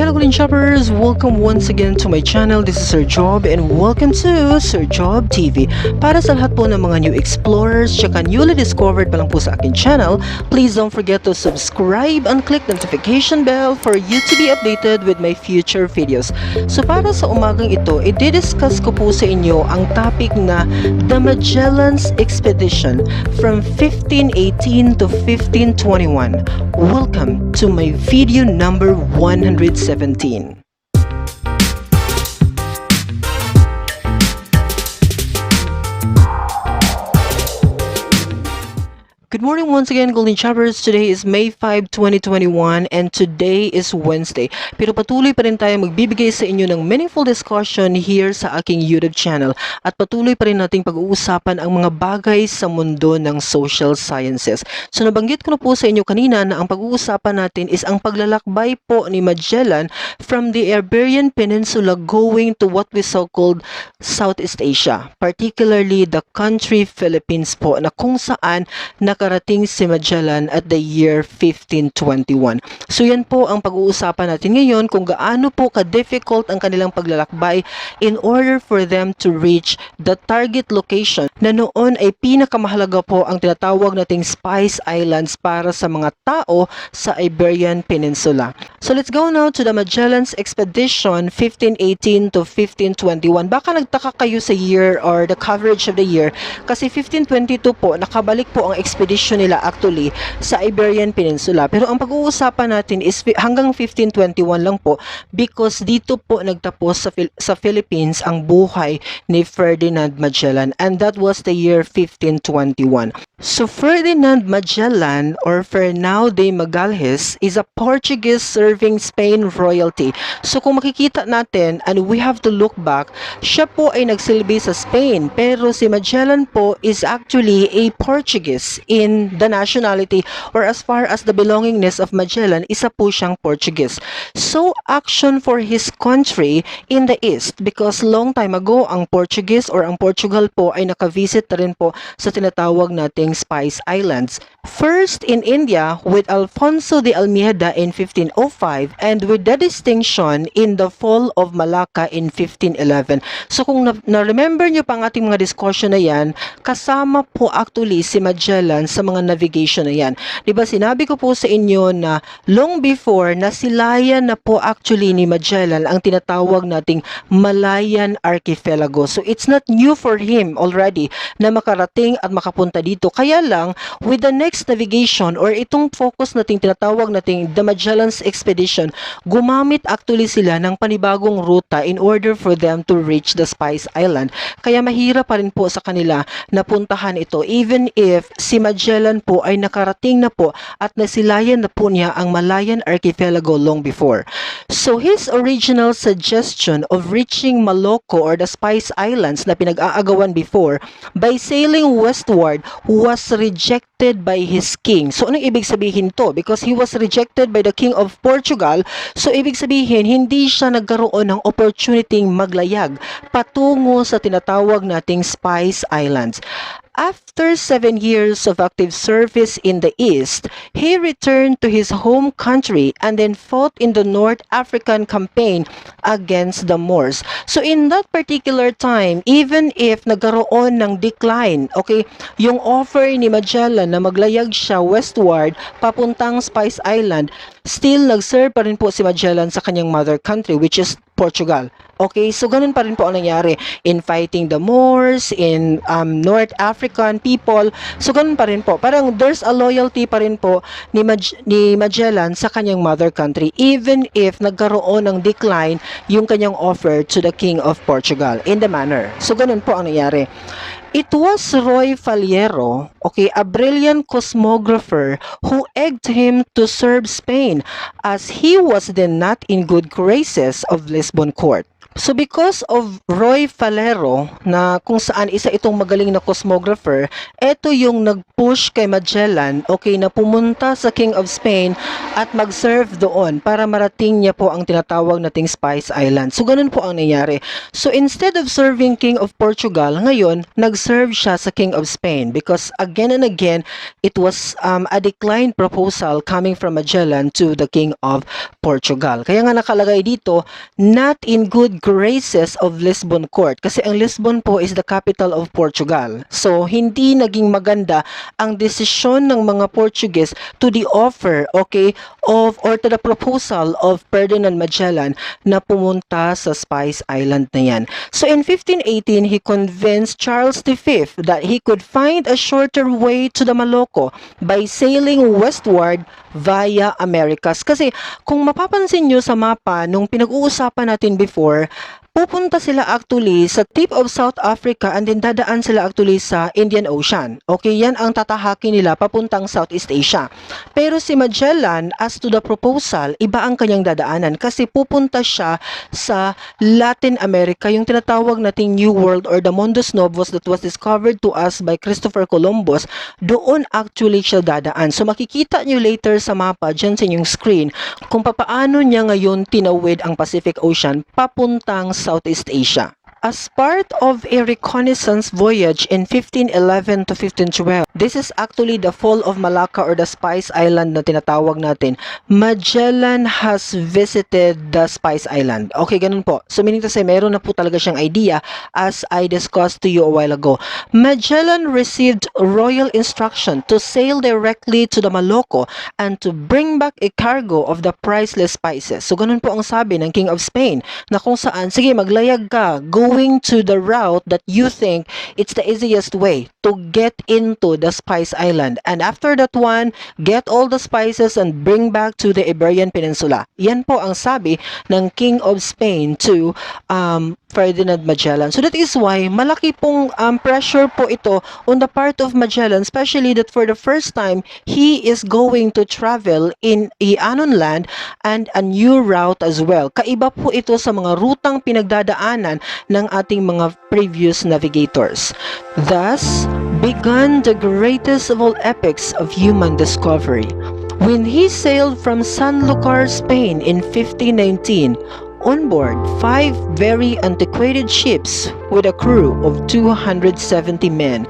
Hello green shoppers! Welcome once again to my channel. This is Sir Job and welcome to Sir Job TV. Para sa lahat po ng mga new explorers tsaka newly discovered pa lang po sa akin channel, please don't forget to subscribe and click the notification bell for you to be updated with my future videos. So para sa umagang ito, i-discuss ko po sa inyo ang topic na The Magellan's Expedition from 1518 to 1521. Welcome to my video number 117. Good morning once again, Golden Shoppers. Today is May 5, 2021 and today is Wednesday. Pero patuloy pa rin tayo magbibigay sa inyo ng meaningful discussion here sa aking YouTube channel. At patuloy pa rin nating pag-uusapan ang mga bagay sa mundo ng social sciences. So nabanggit ko na po sa inyo kanina na ang pag-uusapan natin is ang paglalakbay po ni Magellan from the Iberian Peninsula going to what we so-called Southeast Asia. Particularly the country Philippines po na kung saan nakarating si Magellan at the year 1521. So yan po ang pag-uusapan natin ngayon kung gaano po ka-difficult ang kanilang paglalakbay in order for them to reach the target location na noon ay pinakamahalaga po ang tinatawag nating Spice Islands para sa mga tao sa Iberian Peninsula. So let's go now to the Magellan's Expedition 1518 to 1521. Baka nagtaka kayo sa year or the coverage of the year kasi 1522 po nakabalik po ang expedition nila actually sa Iberian Peninsula. Pero ang pag-uusapan natin is hanggang 1521 lang po because dito po nagtapos sa Philippines ang buhay ni Ferdinand Magellan and that was the year 1521. So Ferdinand Magellan or Fernão de Magalhães is a Portuguese serving Spain royalty. So kung makikita natin and we have to look back, siya po ay nagsilbi sa Spain pero si Magellan po is actually a Portuguese in the nationality or as far as the belongingness of Magellan, isa po siyang Portuguese. So action for his country in the East because long time ago ang Portuguese or ang Portugal po ay nakavisit na rin po sa tinatawag nating Spice Islands. First in India with Alfonso de Almeida in 1505 and with the distinction in the fall of Malacca in 1511. So kung na-remember nyo pa ang ating mga discussion na yan, kasama po actually si Magellan sa mga navigation na yan. Diba sinabi ko po sa inyo na long before nasilayan na po actually ni Magellan ang tinatawag nating Malayan Archipelago. So it's not new for him already na makarating at makapunta dito. Kaya lang, with the next navigation or itong focus nating tinatawag nating the Magellan's Expedition, gumamit actually sila ng panibagong ruta in order for them to reach the Spice Island. Kaya mahirap pa rin po sa kanila na puntahan ito even if si Magellan po ay nakarating na po at nasilayan na po niya ang Malayan Archipelago long before. So his original suggestion of reaching Malacca or the Spice Islands na pinag-aagawan before by sailing westward was rejected by his king. So anong ibig sabihin to? Because he was rejected by the king of Portugal, so ibig sabihin hindi siya nagkaroon ng opportunity maglayag patungo sa tinatawag nating Spice Islands. After 7 years of active service in the East, he returned to his home country and then fought in the North African campaign against the Moors. So in that particular time, even if nagkaroon ng decline, okay, yung offer ni Magellan na maglayag siya westward papuntang Spice Island, still nag-serve pa rin po si Magellan sa kanyang mother country which is Portugal. Okay, so ganun pa rin po ang nangyari in fighting the Moors, in North African people. So ganun pa rin po. Parang there's a loyalty pa rin po ni Magellan sa kanyang mother country even if nagkaroon ng decline yung kanyang offer to the King of Portugal in the manner. So ganun po ang nangyari. It was Roy Faliero, okay, a brilliant cosmographer who egged him to serve Spain as he was then not in good graces of Lisbon court. So because of Roy Falero na kung saan isa itong magaling na cosmographer, ito yung nag-push kay Magellan, okay, na pumunta sa King of Spain at mag-serve doon para marating niya po ang tinatawag nating Spice Island. So ganun po ang nangyari. So instead of serving King of Portugal, ngayon nag-serve siya sa King of Spain because again and again it was a declined proposal coming from Magellan to the King of Portugal. Kaya nga nakalagay dito, not in good graces of Lisbon Court kasi ang Lisbon po is the capital of Portugal. So hindi naging maganda ang desisyon ng mga Portuguese to the offer, okay, of or to the proposal of Ferdinand Magellan na pumunta sa Spice Island na yan. So in 1518, he convinced Charles V that he could find a shorter way to the Malacca by sailing westward via Americas. Kasi kung mapapansin nyo sa mapa nung pinag-uusapan natin before, pupunta sila actually sa tip of South Africa and then dadaan sila actually sa Indian Ocean. Okay, yan ang tatahakin nila papuntang Southeast Asia. Pero si Magellan, as to the proposal, iba ang kanyang dadaanan kasi pupunta siya sa Latin America, yung tinatawag nating New World or the Mundus Novus that was discovered to us by Christopher Columbus. Doon actually siya dadaan. So makikita nyo later sa mapa dyan sa inyong screen kung papaano niya ngayon tinawid ang Pacific Ocean papuntang Southeast Asia. As part of a reconnaissance voyage in 1511 to 1512, this is actually the fall of Malacca or the Spice Island na tinatawag natin. Magellan has visited the Spice Island. Okay, ganun po. So meaning to say, meron na po talaga siyang idea as I discussed to you a while ago. Magellan received royal instruction to sail directly to the Malacca and to bring back a cargo of the priceless spices. So ganun po ang sabi ng King of Spain na kung saan, sige maglayag ka, going to the route that you think it's the easiest way to get into the Spice Island. And after that one, get all the spices and bring back to the Iberian Peninsula. Yan po ang sabi ng King of Spain to Ferdinand Magellan. So that is why malaki pong pressure po ito on the part of Magellan, especially that for the first time, he is going to travel in a unknown land and a new route as well. Kaiba po ito sa mga rutang pinagdadaanan ng ating mga previous navigators. Thus, began the greatest of all epics of human discovery. When he sailed from Sanlúcar, Spain in 1519, on board 5 very antiquated ships with a crew of 270 men.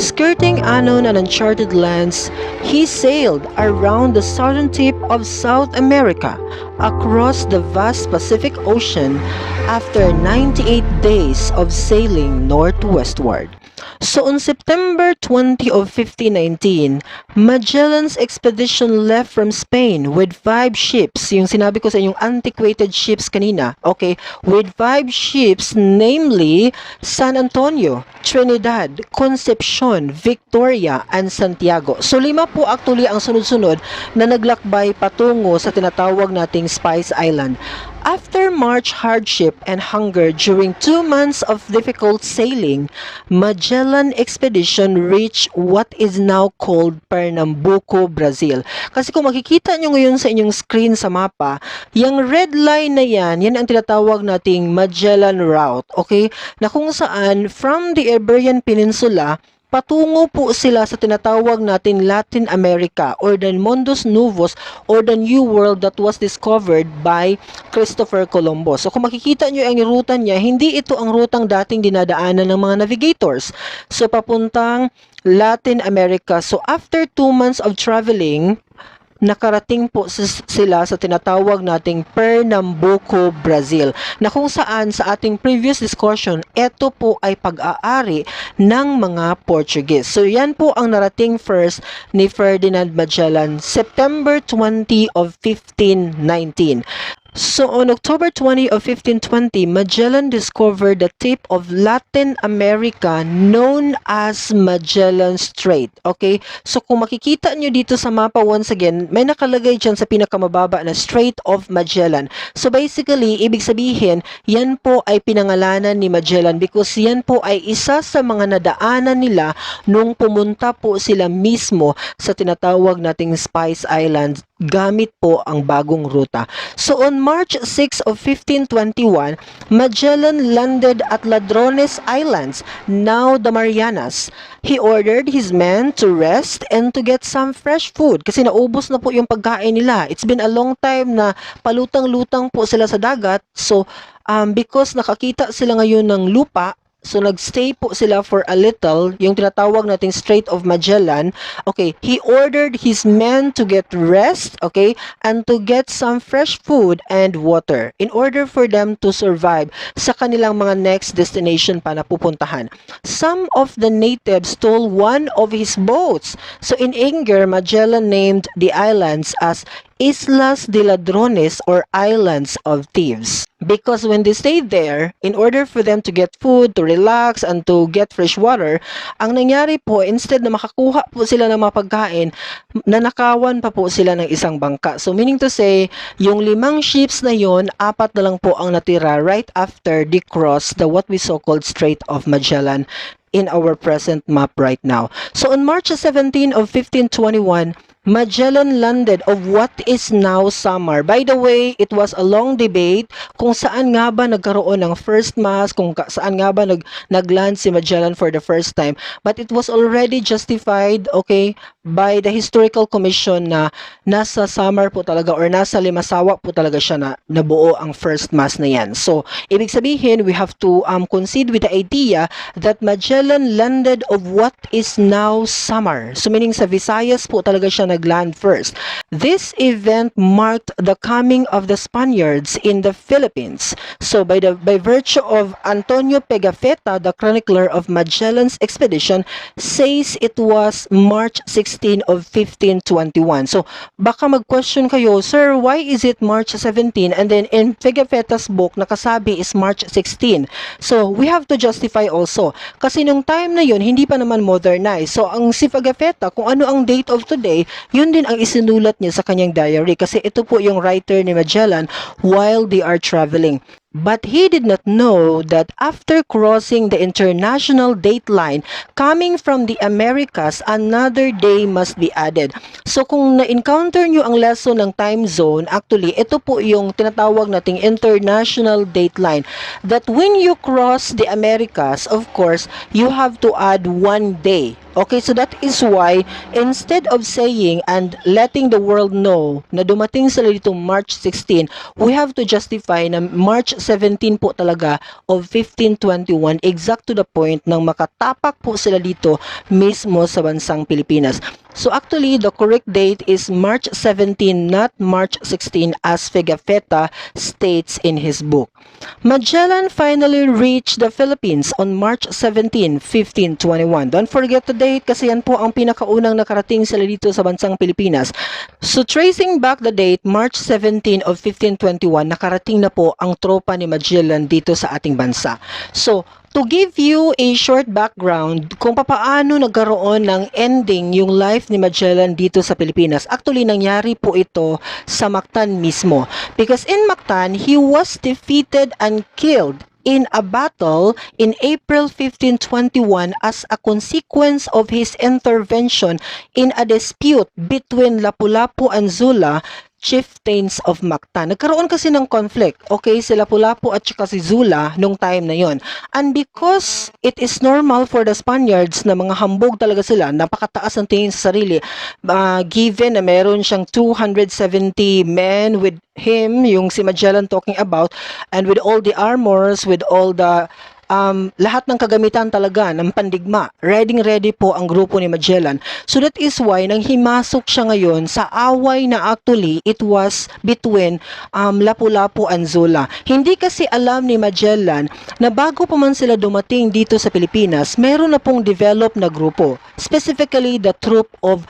Skirting unknown and uncharted lands, he sailed around the southern tip of South America, across the vast Pacific Ocean after 98 days of sailing northwestward. So on September 20 of 1519, Magellan's expedition left from Spain with 5 ships, yung sinabi ko sa inyong antiquated ships kanina, okay, with 5 ships, namely San Antonio, Trinidad, Concepcion, Victoria, and Santiago. So 5 po actually ang sunod-sunod na naglakbay patungo sa tinatawag nating Spice Island. After much hardship and hunger during 2 months of difficult sailing, Magellan expedition reached what is now called Pernambuco, Brazil. Kasi kung makikita nyo ngayon sa inyong screen sa mapa, yung red line na yan ang tinatawag nating Magellan Route, okay? Na kung saan from the Iberian Peninsula, patungo po sila sa tinatawag natin Latin America or the Mundus Novus or the New World that was discovered by Christopher Columbus. So kung makikita nyo ang ruta niya, hindi ito ang rutang dating dinadaanan ng mga navigators. So papuntang Latin America. So after 2 months of traveling, nakarating po sila sa tinatawag nating Pernambuco, Brazil, na kung saan sa ating previous discussion, ito po ay pag-aari ng mga Portuguese. So yan po ang narating first ni Ferdinand Magellan, September 20 of 1519. So on October 20 of 1520, Magellan discovered the tip of Latin America known as Magellan Strait. Okay? So kung makikita nyo dito sa mapa once again, may nakalagay dyan sa pinakamababa na Strait of Magellan. So basically, ibig sabihin, yan po ay pinangalanan ni Magellan because yan po ay isa sa mga nadaanan nila nung pumunta po sila mismo sa tinatawag nating Spice Island gamit po ang bagong ruta. So on March 6 of 1521, Magellan landed at Ladrones Islands, now the Marianas. He ordered his men to rest and to get some fresh food kasi naubos na po yung pagkain nila. It's been a long time na palutang-lutang po sila sa dagat. So because nakakita sila ngayon ng lupa, so nagstay po sila for a little, yung tinatawag nating Strait of Magellan. Okay, he ordered his men to get rest, okay, and to get some fresh food and water in order for them to survive sa kanilang mga next destination pa na pupuntahan. Some of the natives stole one of his boats. So in anger, Magellan named the islands as Islas Diladrones, or Islands of Thieves. Because when they stayed there, in order for them to get food, to relax, and to get fresh water, ang nangyari po, instead na makakuha po sila ng mga pagkain, nanakawan pa po sila ng isang bangka. So meaning to say, yung 5 ships na yon, 4 na lang po ang natira right after they cross the what we so-called Strait of Magellan in our present map right now. So on March 17 of 1521, Magellan landed of what is now Samar. By the way, it was a long debate kung saan nga ba nagkaroon ng first mass, kung saan nga ba nagland si Magellan for the first time. But it was already justified, okay, by the Historical Commission na nasa Samar po talaga or nasa Limasawa po talaga siya na nabuo ang first mass na yan. So, ibig sabihin, we have to concede with the idea that Magellan landed of what is now Samar. So, meaning sa Visayas po talaga siya nagland first. This event marked the coming of the Spaniards in the Philippines. So by virtue of Antonio Pigafetta, the chronicler of Magellan's expedition, says it was March 16 of 1521. So baka mag-question kayo, sir, why is it March 17 and then in Pigafetta's book nakasabi is March 16? So we have to justify also kasi nung time na yun hindi pa naman modernized. So ang si Pigafetta, kung ano ang date of today, yun din ang isinulat niya sa kanyang diary kasi ito po yung writer ni Magellan while they are traveling. But he did not know that after crossing the international date line, coming from the Americas, another day must be added. So kung na-encounter nyo ang lesson ng time zone, actually, ito po yung tinatawag nating international date line. That when you cross the Americas, of course, you have to add 1 day. Okay, so that is why instead of saying and letting the world know na dumating sila dito March 16, we have to justify na March 17 po talaga of 1521, exact to the point nang makatapak po sila dito mismo sa bansang Pilipinas. So actually, the correct date is March 17, not March 16 as Pigafetta states in his book. Magellan finally reached the Philippines on March 17, 1521. Don't forget the date kasi yan po ang pinakaunang nakarating sila dito sa bansang Pilipinas. So tracing back the date, March 17 of 1521, nakarating na po ang tropa ni Magellan dito sa ating bansa. So, to give you a short background kung papaano nagkaroon ng ending yung life ni Magellan dito sa Pilipinas. Actually, nangyari po ito sa Mactan mismo. Because in Mactan, he was defeated and killed in a battle in April 1521 as a consequence of his intervention in a dispute between Lapu-Lapu and Zula, chieftains of Mactan. Nagkaroon kasi ng conflict, okay, si Lapu-Lapu at saka si Zula nung time na yon. And because it is normal for the Spaniards na mga hambog talaga sila, napakataas ang tingin sa sarili, given na meron siyang 270 men with him, yung si Magellan talking about, and with all the armors, with all the lahat ng kagamitan talaga ng pandigma. Ready po ang grupo ni Magellan. So that is why nang himasok siya ngayon sa away na actually it was between Lapu-Lapu and Zula. Hindi kasi alam ni Magellan na bago pa man sila dumating dito sa Pilipinas, meron na pong develop na grupo. Specifically the troop of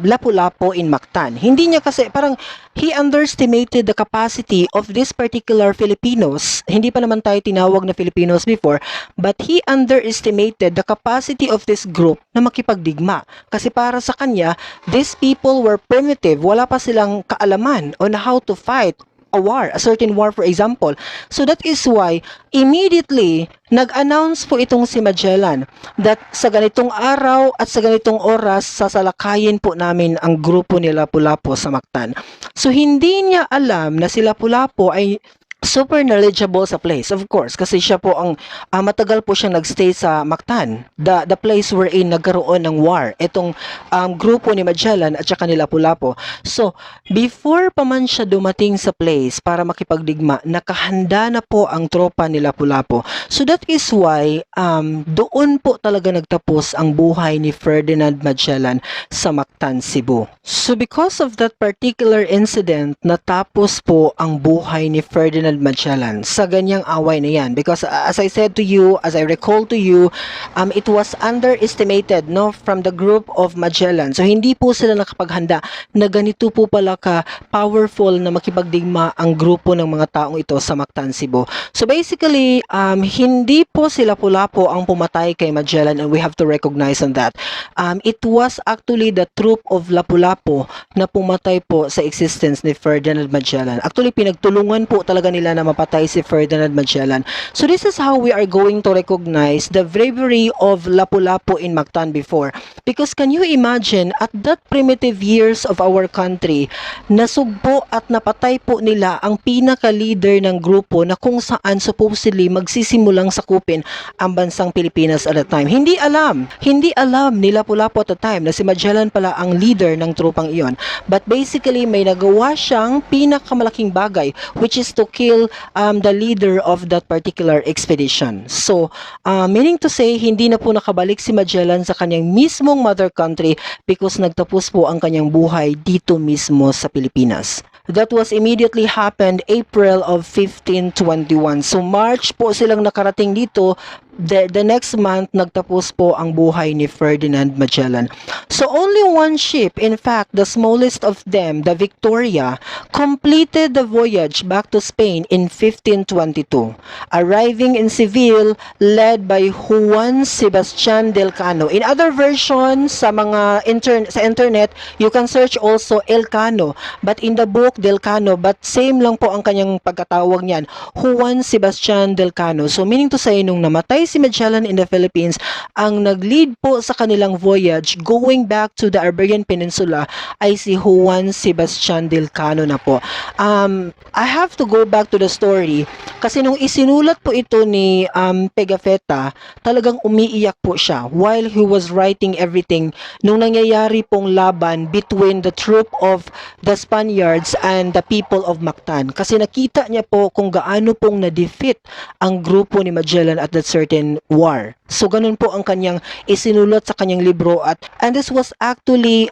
Lapu-Lapu in Mactan. Hindi niya kasi parang he underestimated the capacity of this particular Filipinos. Hindi pa naman tayo tinawag na Filipinos before, but he underestimated the capacity of this group na makipagdigma. Kasi para sa kanya, these people were primitive. Wala pa silang kaalaman on how to fight. a war, a certain war for example. So that is why immediately nag-announce po itong si Magellan that sa ganitong araw at sa ganitong oras sasalakayin po namin ang grupo ni Lapu-Lapu sa Mactan. So hindi niya alam na si Lapu-Lapu ay super knowledgeable sa place, of course, kasi siya po ang matagal po siyang nagstay sa Mactan, the place wherein nagkaroon ng war itong grupo ni Magellan at saka ni Lapu-Lapu. So before pa man siya dumating sa place para makipagdigma, nakahanda na po ang tropa ni Lapu-Lapu. So that is why doon po talaga nagtapos ang buhay ni Ferdinand Magellan sa Mactan, Cebu. So because of that particular incident, natapos po ang buhay ni Ferdinand Magellan sa ganyang away na yan. Because as I said to you, as I recall to you, it was underestimated from the group of Magellan. So hindi po sila nakapaghanda na ganito po pala ka powerful na makipagdigma ang grupo ng mga taong ito sa Mactan, Cebu. So basically, hindi po sila Lapu-Lapu ang pumatay kay Magellan, and we have to recognize on that. It was actually the troop of Lapu-Lapu na pumatay po sa existence ni Ferdinand Magellan. Actually, pinagtulungan po talaga nila na mapatay si Ferdinand Magellan. So this is how we are going to recognize the bravery of Lapu-Lapu in Mactan before. Because can you imagine, at that primitive years of our country, nasugpo at napatay po nila ang pinaka-leader ng grupo na kung saan supposedly magsisimulang sakupin ang bansang Pilipinas at the time. Hindi alam ni Lapu-Lapu at the time na si Magellan pala ang leader ng trupang iyon. But basically, may nagawa siyang pinakamalaking bagay, which is to kill the leader of that particular expedition. So, meaning to say, hindi na po nakabalik si Magellan sa kanyang mismong mother country because nagtapos po ang kanyang buhay dito mismo sa Pilipinas. That was immediately happened April of 1521. So March po silang nakarating dito. The next month, nagtapos po ang buhay ni Ferdinand Magellan. So only one ship, in fact, the smallest of them, the Victoria, completed the voyage back to Spain in 1522, arriving in Seville led by Juan Sebastian Delcano. In other versions sa mga sa internet, you can search also Elcano, but in the book Delcano, but same lang po ang kanyang pagkatawag niyan, Juan Sebastian Delcano. So meaning to say, nung namatay si Magellan in the Philippines, ang nag-lead po sa kanilang voyage going back to the Iberian Peninsula ay si Juan Sebastian Delcano na po. I have to go back to the story kasi nung isinulat po ito ni Pigafetta, talagang umiiyak po siya while he was writing everything nung nangyayari pong laban between the troop of the Spaniards and the people of Mactan. Kasi nakita niya po kung gaano pong na-defeat ang grupo ni Magellan at that certain war. So ganun po ang kanyang isinulat sa kanyang libro and this was actually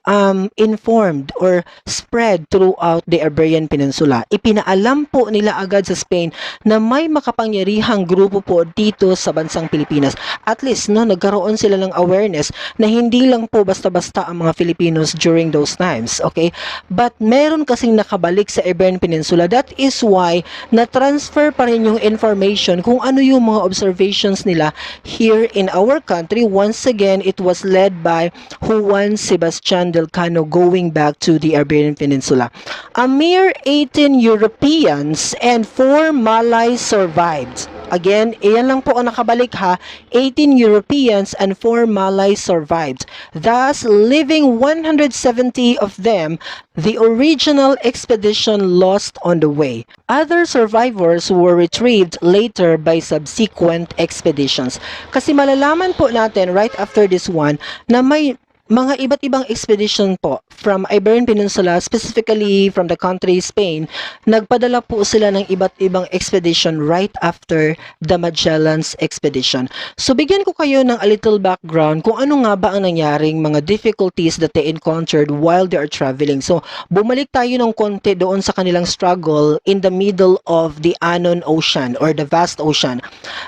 informed or spread throughout the Iberian Peninsula. Ipinaalam po nila agad sa Spain na may makapangyarihang grupo po dito sa bansang Pilipinas. At least nagkaroon sila ng awareness na hindi lang po basta-basta ang mga Filipinos during those times, okay? But meron kasing nakabalik sa Iberian Peninsula. That is why na-transfer pa rin yung information kung ano yung mga observations nila here in our country. Once again, it was led by Juan Sebastian Delcano going back to the Iberian Peninsula. A mere 18 Europeans and 4 Malays survived. Again, iyan lang po ang nakabalik ha. 18 Europeans and 4 Malays survived, thus leaving 170 of them the original expedition lost on the way. Other survivors were retrieved later by subsequent expeditions. Kasi malalaman po natin right after this one na may mga iba't ibang expedition po from Iberian Peninsula, specifically from the country Spain. Nagpadala po sila ng iba't ibang expedition right after the Magellan's expedition. So bigyan ko kayo ng a little background kung ano nga ba ang nangyaring mga difficulties that they encountered while they are traveling. So bumalik tayo ng konti doon sa kanilang struggle in the middle of the unknown ocean or the vast ocean.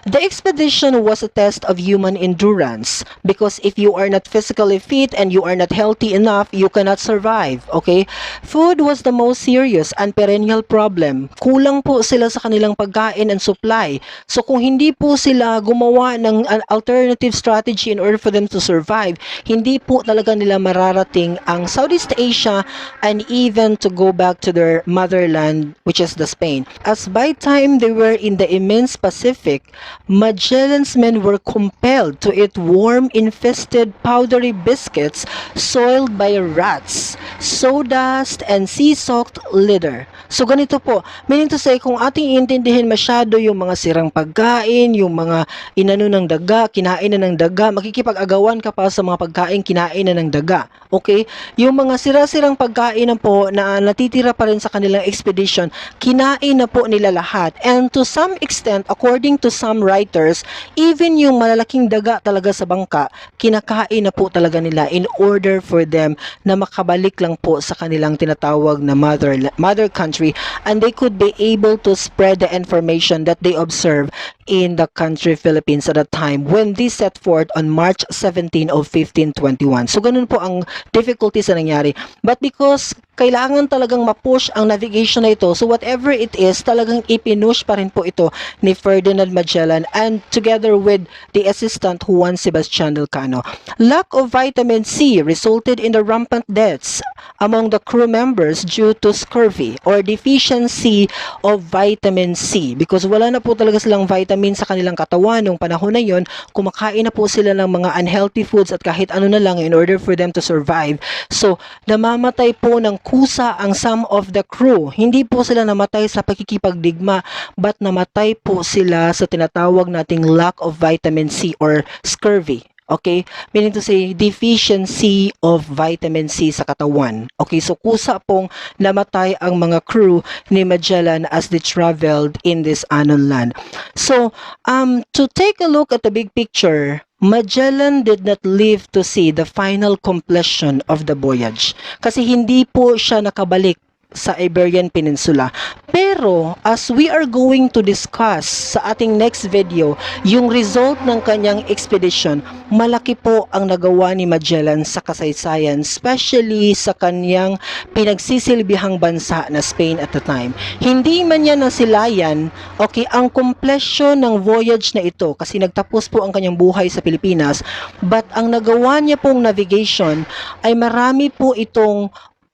The expedition was a test of human endurance because if you are not physically fit, overeat and you are not healthy enough, you cannot survive, okay? Food was the most serious and perennial problem. Kulang po sila sa kanilang pagkain and supply. So kung hindi po sila gumawa ng an alternative strategy in order for them to survive, hindi po talaga nila mararating ang Southeast Asia and even to go back to their motherland, which is the Spain. As by time they were in the immense Pacific, Magellan's men were compelled to eat worm-infested powdery biscuits soiled by rats, sawdust, and sea-soaked litter. So ganito po, meaning to say, kung ating iintindihin masyado yung mga sirang pagkain, yung mga inano ng daga, kinain na ng daga, makikipag-agawan ka pa sa mga pagkain kinain na ng daga. Okay? Yung mga sira-sirang pagkain na po na natitira pa rin sa kanilang expedition, kinain na po nila lahat. And to some extent, according to some writers, even yung malalaking daga talaga sa bangka, kinakain na po talaga nila in order for them na makabalik lang po sa kanilang tinatawag na mother country, and they could be able to spread the information that they observe in the country Philippines at that time when they set forth on March 17 of 1521. So ganun po ang difficulties na nangyari. But because kailangan talagang ma-push ang navigation na ito, so whatever it is, talagang ipinush pa rin po ito ni Ferdinand Magellan and together with the assistant Juan Sebastian Elcano. Lack of vitamin C resulted in the rampant deaths among the crew members due to scurvy or deficiency of vitamin C, because wala na po talaga silang vitamin sa kanilang katawan nung panahon na yon. Kumakain na po sila ng mga unhealthy foods at kahit ano na lang in order for them to survive. So namamatay po ng kusa ang some of the crew. Hindi po sila namatay sa pakikipagdigma, but namatay po sila sa tinatawag nating lack of vitamin C or scurvy. Okay? Meaning to say, deficiency of vitamin C sa katawan. Okay? So, kusa pong namatay ang mga crew ni Magellan as they traveled in this unknown land. So, to take a look at the big picture, Magellan did not live to see the final completion of the voyage kasi hindi po siya nakabalik sa Iberian Peninsula. Pero as we are going to discuss sa ating next video, yung result ng kanyang expedition, malaki po ang nagawa ni Magellan sa kasaysayan, especially sa kanyang pinagsisilbihang bansa na Spain at the time. Hindi man niya nasilayan, okay, ang completion ng voyage na ito kasi nagtapos po ang kanyang buhay sa Pilipinas, but ang nagawa niya pong navigation ay marami po itong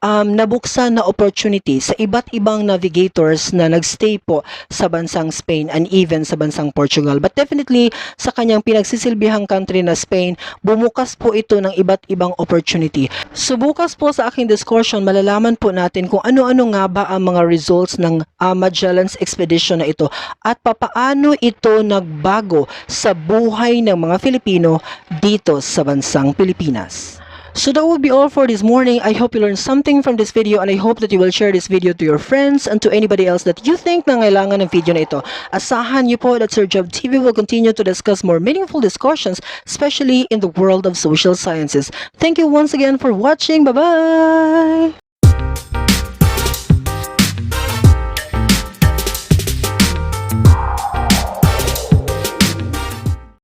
nabuksan na opportunity sa iba't ibang navigators na nagstay po sa bansang Spain and even sa bansang Portugal. But definitely, sa kanyang pinagsisilbihang country na Spain, bumukas po ito ng iba't ibang opportunity. So bukas po sa aking discussion, malalaman po natin kung ano-ano nga ba ang mga results ng Magellan's expedition na ito at papaano ito nagbago sa buhay ng mga Filipino dito sa bansang Pilipinas. So that would be all for this morning. I hope you learned something from this video and I hope that you will share this video to your friends and to anybody else that you think na ngailangan ng video na ito. Asahan niyo po that Sir Job TV will continue to discuss more meaningful discussions, especially in the world of social sciences. Thank you once again for watching. Bye-bye!